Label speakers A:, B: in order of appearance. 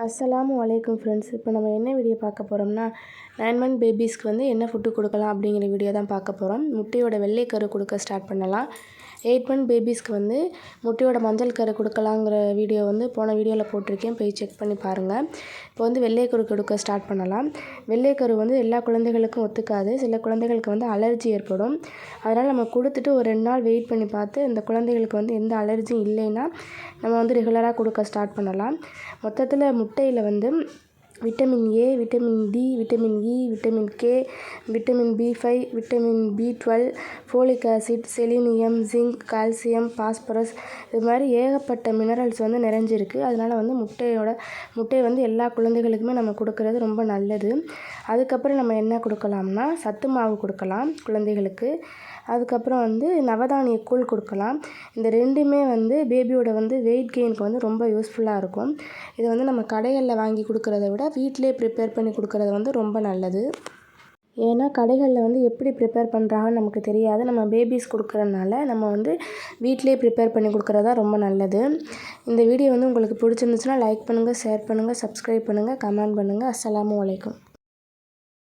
A: அஸ்ஸலாமு அலைக்கும் ஃப்ரெண்ட்ஸ். இப்போ நம்ம என்ன வீடியோ பார்க்க போகிறோம்னா 9 மந்த் பேபிஸ்க்கு வந்து என்ன ஃபுட்டு கொடுக்கலாம் அப்படிங்கிற வீடியோ தான் பார்க்க போகிறோம். முட்டையோட வெள்ளைக்கரு கொடுக்க ஸ்டார்ட் பண்ணலாம். 8 மந்த் பேபிஸ்க்கு வந்து முட்டையோட மஞ்சள் கரு கொடுக்கலாங்கிற வீடியோ வந்து போன வீடியோவில் போட்டிருக்கேன், போய் செக் பண்ணி பாருங்கள். இப்போ வந்து வெள்ளைக்கரு கொடுக்க ஸ்டார்ட் பண்ணலாம். வெள்ளைக்கரு வந்து எல்லா குழந்தைகளுக்கும் ஒத்துக்காது. சில குழந்தைகளுக்கு வந்து அலர்ஜி ஏற்படும். அதனால் நம்ம கொடுத்துட்டு ஒரு 2 நாள் வெயிட் பண்ணி பார்த்து இந்த குழந்தைகளுக்கு வந்து எந்த அலர்ஜியும் இல்லைன்னா நம்ம வந்து ரெகுலராக கொடுக்க ஸ்டார்ட் பண்ணலாம். மொத்தத்தில் முட்டையில் வந்து vitamin A, vitamin D, vitamin E, vitamin K, vitamin B five, vitamin பி12, folic acid, selenium, zinc, calcium, phosphorus இது மாதிரி ஏகப்பட்ட மினரல்ஸ் வந்து நிறைஞ்சிருக்கு. அதனால் வந்து முட்டை வந்து எல்லா குழந்தைகளுக்குமே நம்ம கொடுக்கறது ரொம்ப நல்லது. அதுக்கப்புறம் நம்ம என்ன கொடுக்கலாம்னா சத்து மாவு கொடுக்கலாம் குழந்தைகளுக்கு. அதுக்கப்புறம் வந்து நவதானிய கூழ் கொடுக்கலாம். இந்த ரெண்டுமே வந்து பேபியோட வந்து வெயிட் கெயினுக்கு வந்து ரொம்ப யூஸ்ஃபுல்லாக இருக்கும். இதை வந்து நம்ம கடைகளில் வாங்கி கொடுக்குறத விட வீட்டிலே ப்ரிப்பேர் பண்ணி கொடுக்குறது வந்து ரொம்ப நல்லது. ஏன்னா கடைகளில் வந்து எப்படி ப்ரிப்பேர் பண்ணுறாங்கன்னு நமக்கு தெரியாது. நம்ம பேபிஸ் கொடுக்குறதுனால நம்ம வந்து வீட்டிலே ப்ரிப்பேர் பண்ணி கொடுக்குறது தான் ரொம்ப நல்லது. இந்த வீடியோ வந்து உங்களுக்கு பிடிச்சிருந்துச்சுன்னா லைக் பண்ணுங்கள், ஷேர் பண்ணுங்கள், சப்ஸ்கிரைப் பண்ணுங்கள், கமெண்ட் பண்ணுங்கள். அஸ்ஸலாமு அலைக்கும்.